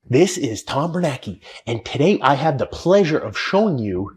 This is Tom Bernacki, and today I have the pleasure of showing you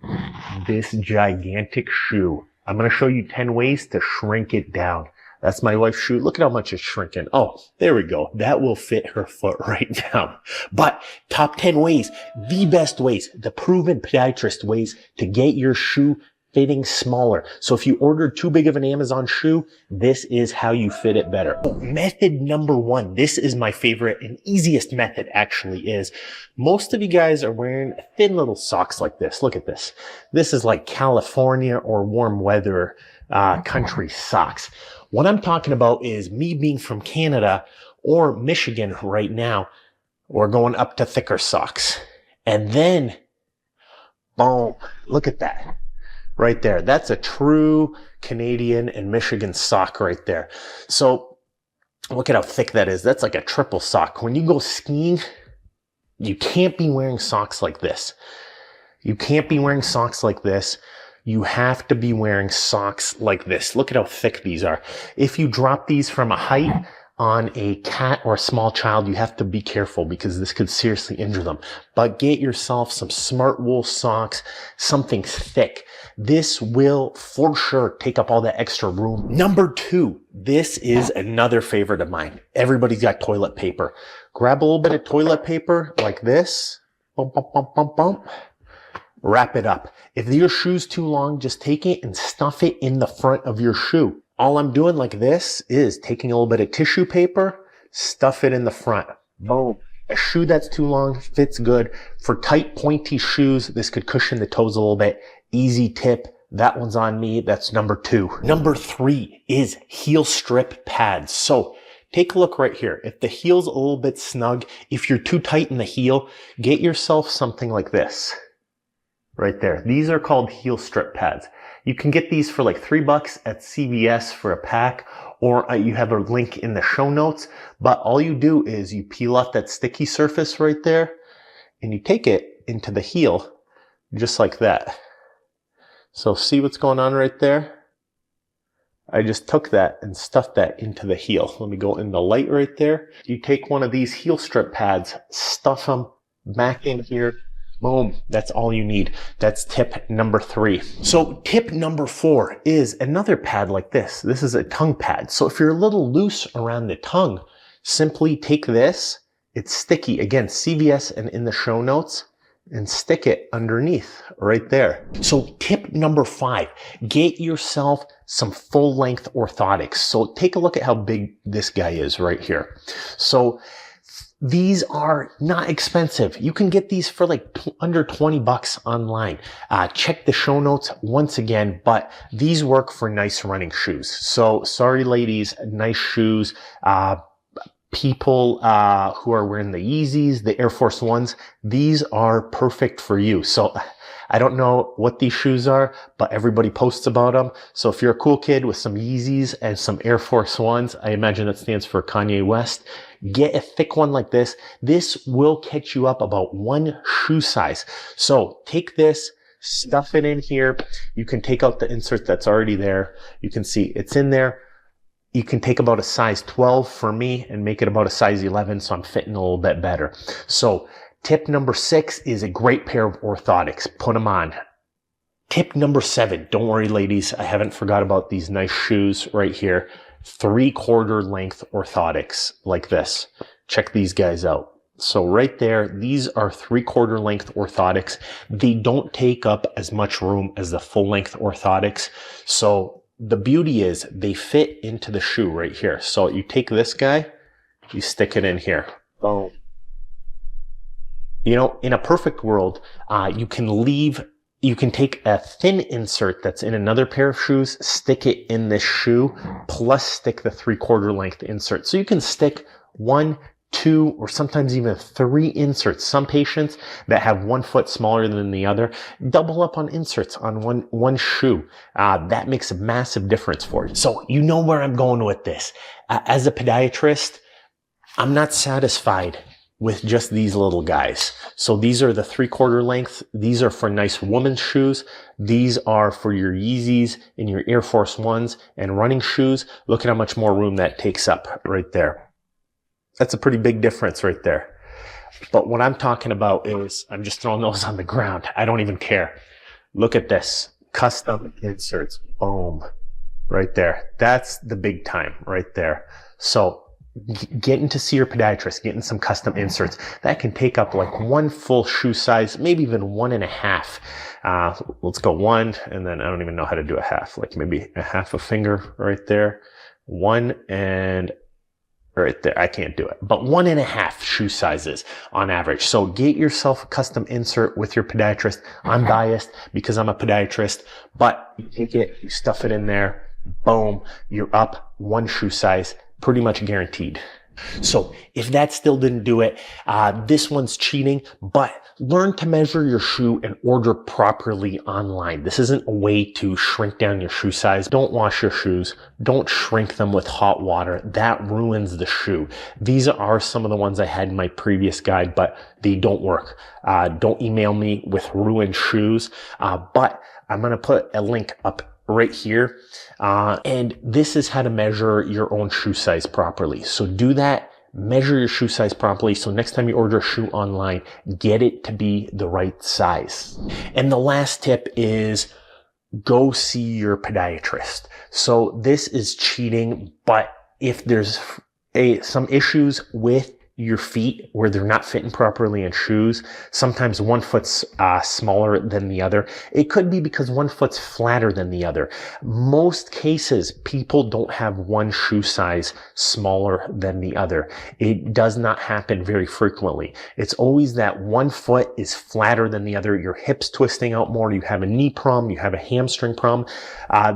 this gigantic shoe. I'm going to show you 10 ways to shrink it down. That's my wife's shoe. Look at how much it's shrinking. Oh, there we go. That will fit her foot right down. But top 10 ways, the best ways, the proven podiatrist ways to get your shoe fitting smaller. So if you ordered too big of an Amazon shoe, this is how you fit it better. Method number one, this is my favorite and easiest method actually is, most of you guys are wearing thin little socks like this. Look at this. This is like California or warm weather country socks. What I'm talking about is me being from Canada or Michigan right now. We're going up to thicker socks. And then, boom, look at that. Right there. That's a true Canadian and Michigan sock right there. So look at how thick that is. That's like a triple sock. When you go skiing, you can't be wearing socks like this. You can't be wearing socks like this. You have to be wearing socks like this. Look at how thick these are. If you drop these from a height on a cat or a small child, you have to be careful because this could seriously injure them. But get yourself some smart wool socks, something thick. This will for sure take up all that extra room. Number two, this is another favorite of mine. Everybody's got toilet paper. Grab a little bit of toilet paper like this. Bump, bump, bump, bump, bump. Wrap it up. If your shoe's too long, just take it and stuff it in the front of your shoe. All I'm doing like this is taking a little bit of tissue paper, stuff it in the front. Boom. A shoe that's too long fits good. For tight, pointy shoes, this could cushion the toes a little bit. Easy tip. That one's on me. That's number two. Number three is heel strip pads. So take a look right here. If the heel's a little bit snug, if you're too tight in the heel, get yourself something like this. Right there. These are called heel strip pads. You can get these for like $3 at CVS for a pack, or you have a link in the show notes. But all you do is you peel off that sticky surface right there and you take it into the heel just like that. So see what's going on right there? I just took that and stuffed that into the heel. Let me go in the light right there. You take one of these heel strip pads, stuff them back in here. Boom. That's all you need. That's tip number three. So tip number four is another pad like this. This is a tongue pad. So if you're a little loose around the tongue, simply take this. It's sticky. Again, CVS and in the show notes, and stick it underneath right there. So tip number five, get yourself some full length orthotics. So take a look at how big this guy is right here. So these are not expensive. You can get these for like under $20 online. Check the show notes once again, but these work for nice running shoes. So sorry, ladies, nice shoes. People who are wearing the Yeezys, the Air Force Ones, these are perfect for you. So I don't know what these shoes are, but everybody posts about them. So if you're a cool kid with some Yeezys and some Air Force Ones, I imagine that stands for Kanye West, get a thick one like this. This will catch you up about one shoe size. So take this, stuff it in here. You can take out the insert that's already there. You can see it's in there. You can take about a size 12 for me and make it about a size 11, so I'm fitting a little bit better. So tip number 6 is a great pair of orthotics. Put them on. Tip number 7, don't worry ladies, I haven't forgot about these nice shoes right here. 3/4 length orthotics like this. Check these guys out. So right there, these are 3/4 length orthotics. They don't take up as much room as the full length orthotics. So the beauty is they fit into the shoe right here. So you take this guy, you stick it in here. Boom. You know, in a perfect world, you can take a thin insert that's in another pair of shoes, stick it in this shoe, plus stick the 3/4 length insert. So you can stick 1, 2, or sometimes even 3 inserts. Some patients that have one foot smaller than the other, double up on inserts on one shoe. That makes a massive difference for you. So you know where I'm going with this. As a podiatrist, I'm not satisfied with just these little guys. So these are the 3/4 length. These are for nice women's shoes. These are for your Yeezys and your Air Force Ones and running shoes. Look at how much more room that takes up right there. That's a pretty big difference right there. But what I'm talking about is, I'm just throwing those on the ground. I don't even care. Look at this. Custom inserts. Boom. Right there. That's the big time right there. So getting to see your podiatrist, getting some custom inserts, that can take up like one full shoe size, maybe even 1.5. Let's go 1, and then I don't even know how to do a half, like maybe a half a finger right there. 1 and right there. I can't do it, but 1.5 shoe sizes on average. So get yourself a custom insert with your podiatrist. I'm biased because I'm a podiatrist, but you take it, you stuff it in there, boom, you're up 1 shoe size, pretty much guaranteed. So if that still didn't do it, this one's cheating, but learn to measure your shoe and order properly online. This isn't a way to shrink down your shoe size. Don't wash your shoes. Don't shrink them with hot water. That ruins the shoe. These are some of the ones I had in my previous guide, but they don't work. Don't email me with ruined shoes, but I'm going to put a link up right here. And this is how to measure your own shoe size properly. So do that, measure your shoe size properly. So next time you order a shoe online, get it to be the right size. And the last tip is go see your podiatrist. So this is cheating, but if there's some issues with your feet where they're not fitting properly in shoes, sometimes one foot's smaller than the other. It could be because one foot's flatter than the other. Most cases, people don't have one shoe size smaller than the other. It does not happen very frequently. It's always that one foot is flatter than the other. Your hip's twisting out more. You have a knee problem. You have a hamstring problem.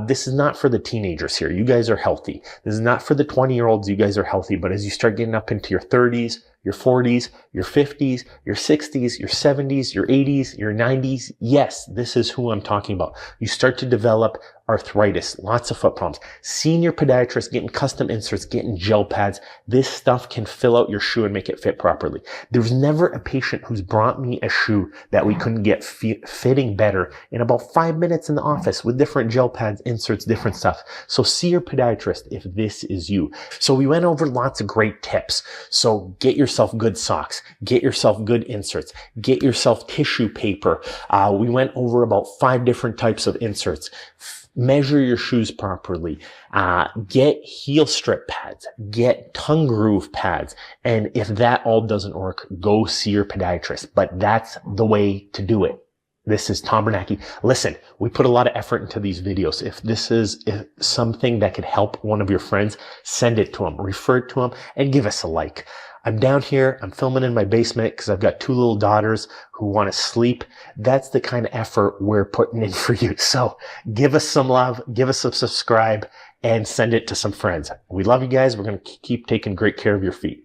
This is not for the teenagers here. You guys are healthy. This is not for the 20-year-olds. You guys are healthy. But as you start getting up into your 30s, your 40s, your 50s, your 60s, your 70s, your 80s, your 90s. Yes, this is who I'm talking about. You start to develop arthritis, lots of foot problems. Seeing your podiatrist, getting custom inserts, getting gel pads, this stuff can fill out your shoe and make it fit properly. There's never a patient who's brought me a shoe that we couldn't get fitting better in about 5 minutes in the office with different gel pads, inserts, different stuff. So see your podiatrist if this is you. So we went over lots of great tips. So get yourself good socks, get yourself good inserts, get yourself tissue paper. We went over about 5 different types of inserts. Measure your shoes properly, get heel strip pads, get tongue groove pads. And if that all doesn't work, go see your podiatrist. But that's the way to do it. This is Tom Bernacki. Listen, we put a lot of effort into these videos. If this is something that could help one of your friends, send it to them, refer it to them, and give us a like. I'm down here, I'm filming in my basement because I've got 2 little daughters who want to sleep. That's the kind of effort we're putting in for you. So give us some love, give us a subscribe, and send it to some friends. We love you guys. We're going to keep taking great care of your feet.